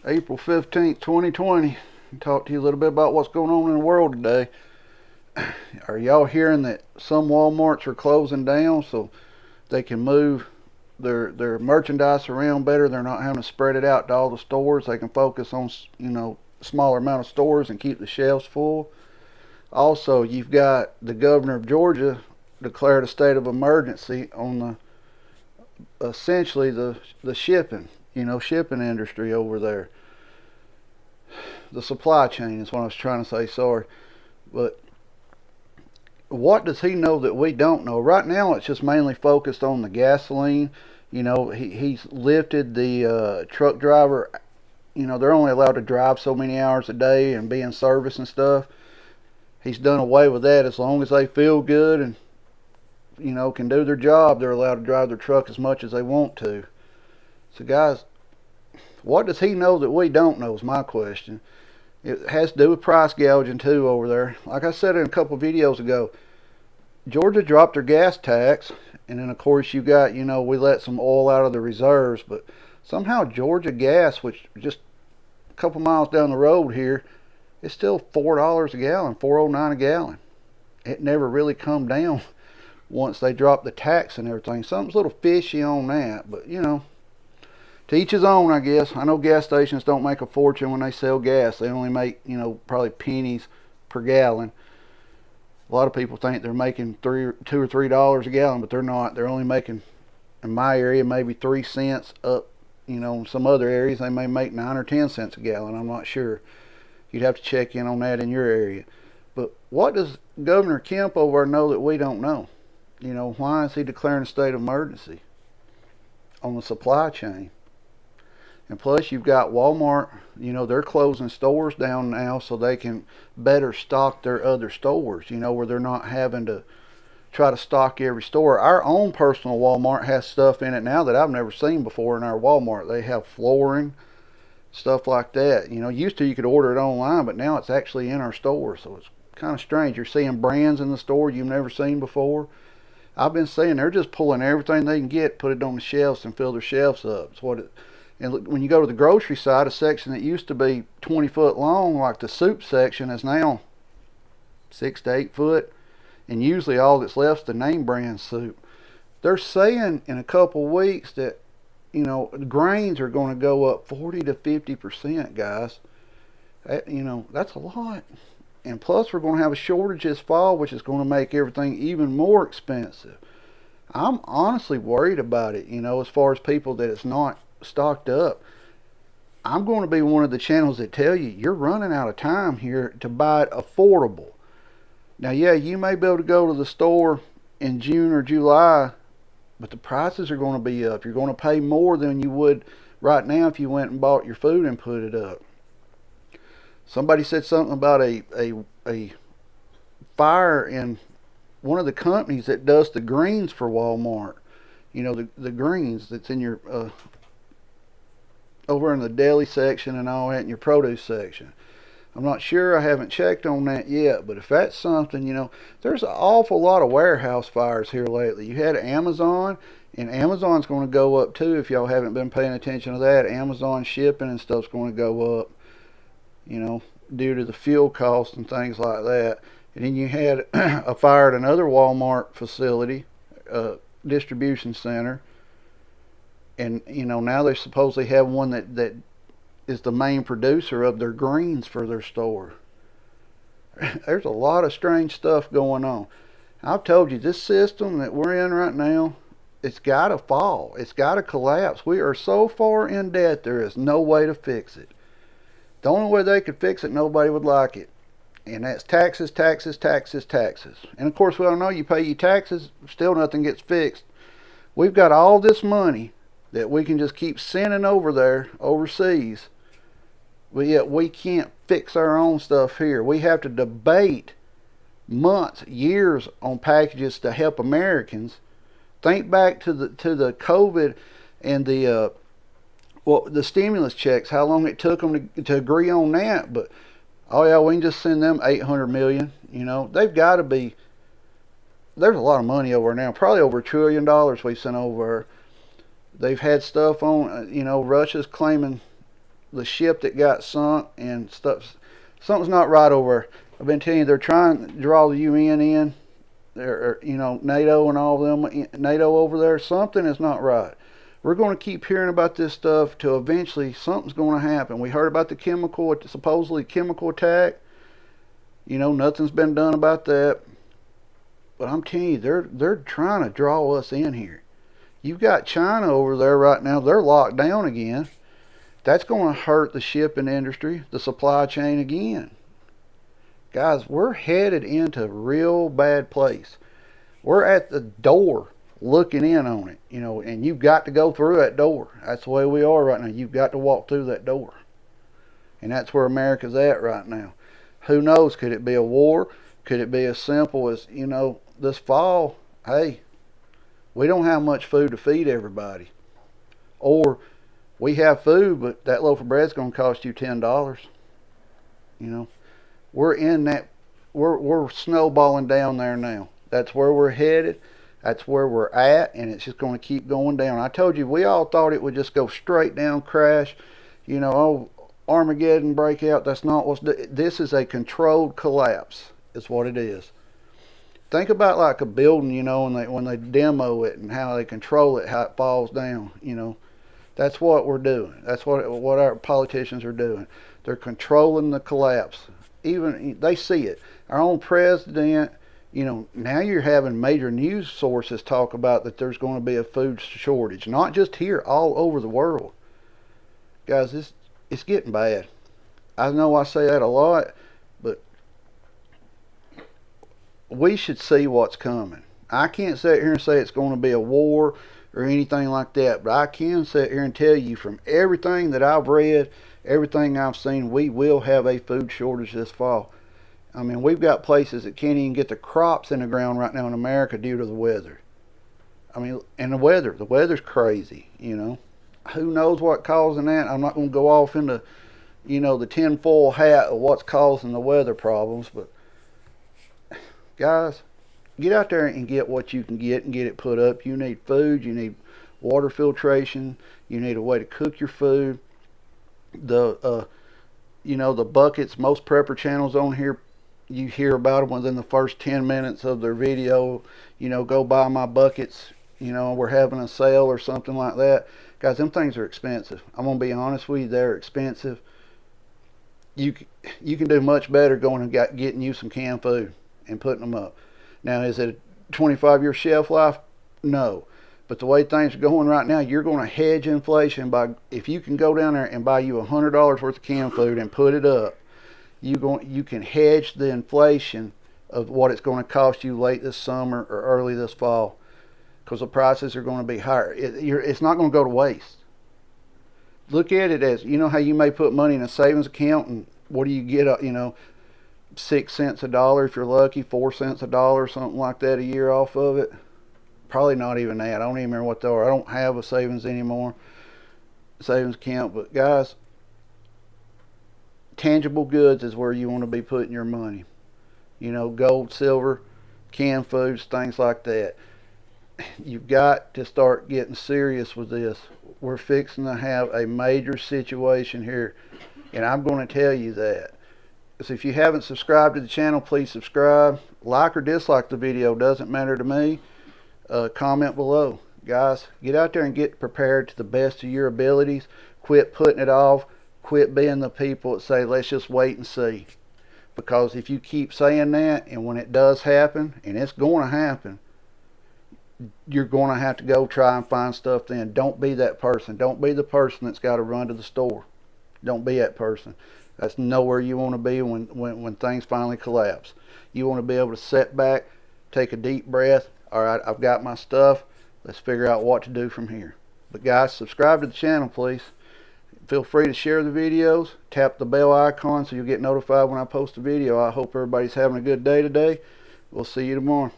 April 15th, 2020. Talk to you a little bit about what's going on in the world today. Are y'all hearing that some Walmarts are closing down so they can move their merchandise around better? They're not having to spread it out to all the stores. They can focus on, smaller amount of stores and keep the shelves full. Also, you've got the governor of Georgia declared a state of emergency on essentially the shipping industry over there. The supply chain is what I was trying to say. Sorry, but what does he know that we don't know? Right now, it's just mainly focused on the gasoline. He's lifted the truck driver. They're only allowed to drive so many hours a day and be in service and stuff. He's done away with that. As long as they feel good and can do their job, they're allowed to drive their truck as much as they want to. So, guys, what does he know that we don't know is my question. It has to do with price gouging too over there. Like I said in a couple of videos ago, Georgia dropped their gas tax, and then of course you got, we let some oil out of the reserves, but somehow Georgia gas, which just a couple miles down the road here, is still $4 a gallon, 4.09 a gallon. It never really come down once they dropped the tax and everything. Something's a little fishy on that, but to each his own, I guess. I know gas stations don't make a fortune when they sell gas. They only make, probably pennies per gallon. A lot of people think they're making $2 or $3 a gallon, but they're not. They're only making, in my area, maybe 3 cents up. In some other areas, they may make 9 or 10 cents a gallon. I'm not sure. You'd have to check in on that in your area. But what does Governor Kemp over there know that we don't know? Why is he declaring a state of emergency on the supply chain? And plus, you've got Walmart, they're closing stores down now so they can better stock their other stores, where they're not having to try to stock every store. Our own personal Walmart has stuff in it now that I've never seen before in our Walmart. They have flooring, stuff like that. Used to you could order it online, but now it's actually in our store, so it's kind of strange. You're seeing brands in the store you've never seen before. I've been seeing they're just pulling everything they can get, put it on the shelves, and fill their shelves up. And when you go to the grocery side, a section that used to be 20 foot long, like the soup section, is now 6 to 8 foot. And usually all that's left is the name brand soup. They're saying in a couple weeks that, grains are going to go up 40 to 50%, guys. That's a lot. And plus, we're going to have a shortage this fall, which is going to make everything even more expensive. I'm honestly worried about it, as far as people that it's not stocked up. I'm going to be one of the channels that tell you you're running out of time here to buy it affordable. Now, yeah, you may be able to go to the store in June or July, but the prices are going to be up. You're going to pay more than you would right now if you went and bought your food and put it up. Somebody said something about a fire in one of the companies that does the greens for Walmart. The greens that's in your over in the deli section and all that in your produce section. I'm not sure. I haven't checked on that yet, but if that's something, there's an awful lot of warehouse fires here lately. You had Amazon, and Amazon's going to go up too if y'all haven't been paying attention to that. Amazon shipping and stuff's going to go up, due to the fuel costs and things like that. And then you had a fire at another Walmart facility, distribution center. And, now they supposedly have one that is the main producer of their greens for their store. There's a lot of strange stuff going on. I've told you, this system that we're in right now, it's got to fall. It's got to collapse. We are so far in debt, there is no way to fix it. The only way they could fix it, nobody would like it. And that's taxes, taxes, taxes, taxes. And of course, we all know you pay your taxes, still nothing gets fixed. We've got all this money that we can just keep sending over there, overseas, but yet we can't fix our own stuff here. We have to debate months, years on packages to help Americans. Think back to the COVID and the stimulus checks, how long it took them to agree on that. But oh yeah, we can just send them 800 million. They've got to be. There's a lot of money over now, probably over $1 trillion we sent over. They've had stuff on, Russia's claiming the ship that got sunk and stuff. Something's not right over there. I've been telling you, they're trying to draw the UN in. They're, NATO and all of them, NATO over there. Something is not right. We're going to keep hearing about this stuff till eventually something's going to happen. We heard about the supposedly chemical attack. Nothing's been done about that. But I'm telling you, they're trying to draw us in here. You've got China over there right now. They're locked down again. That's going to hurt the shipping industry, the supply chain again. Guys, we're headed into a real bad place. We're at the door looking in on it, and you've got to go through that door. That's the way we are right now. You've got to walk through that door. And that's where America's at right now. Who knows? Could it be a war? Could it be as simple as, this fall, hey, we don't have much food to feed everybody. Or we have food, but that loaf of bread's going to cost you $10. We're in that, we're snowballing down there now. That's where we're headed. That's where we're at, and it's just going to keep going down. I told you, we all thought it would just go straight down, crash, Armageddon breakout. That's not this is a controlled collapse, is what it is. Think about like a building, when they demo it and how they control it, how it falls down, That's what we're doing. That's what our politicians are doing. They're controlling the collapse. Even they see it. Our own president, now you're having major news sources talk about that there's going to be a food shortage, not just here, all over the world. Guys, it's getting bad. I know I say that a lot, but we should see what's coming. I can't sit here and say it's going to be a war or anything like that, but I can sit here and tell you from everything that I've read, everything I've seen, we will have a food shortage this fall. I mean, we've got places that can't even get the crops in the ground right now in America due to the weather. I mean, and the weather's crazy, Who knows what causing that? I'm not going to go off into, the tinfoil hat of what's causing the weather problems, but guys, get out there and get what you can get and get it put up. You need food, you need water filtration, you need a way to cook your food. The buckets, most prepper channels on here, you hear about them within the first 10 minutes of their video. Go buy my buckets, we're having a sale or something like that. Guys, them things are expensive. I'm going to be honest with you, they're expensive. You can do much better going and getting you some canned food and putting them up. Now, is it a 25-year shelf life? No. But the way things are going right now, you're going to hedge inflation by, if you can go down there and buy you $100 worth of canned food and put it up, you can hedge the inflation of what it's going to cost you late this summer or early this fall, because the prices are going to be higher. It's not going to go to waste. Look at it as, how you may put money in a savings account, and what do you get, 6 cents a dollar if you're lucky, 4 cents a dollar, something like that a year off of it. Probably not even that. I don't even remember what they are. I don't have a savings account. But guys, tangible goods is where you want to be putting your money. Gold, silver, canned foods, things like that. You've got to start getting serious with this. We're fixing to have a major situation here, and I'm going to tell you that. So if you haven't subscribed to the channel, please subscribe. Like or dislike the video, doesn't matter to me. Comment below. Guys, get out there and get prepared to the best of your abilities. Quit putting it off. Quit being the people that say, let's just wait and see. Because if you keep saying that, and when it does happen, and it's going to happen, you're going to have to go try and find stuff then. Don't be that person. Don't be the person that's got to run to the store. Don't be that person. That's nowhere you want to be when things finally collapse. You want to be able to sit back, take a deep breath. All right, I've got my stuff. Let's figure out what to do from here. But guys, subscribe to the channel, please. Feel free to share the videos. Tap the bell icon so you'll get notified when I post a video. I hope everybody's having a good day today. We'll see you tomorrow.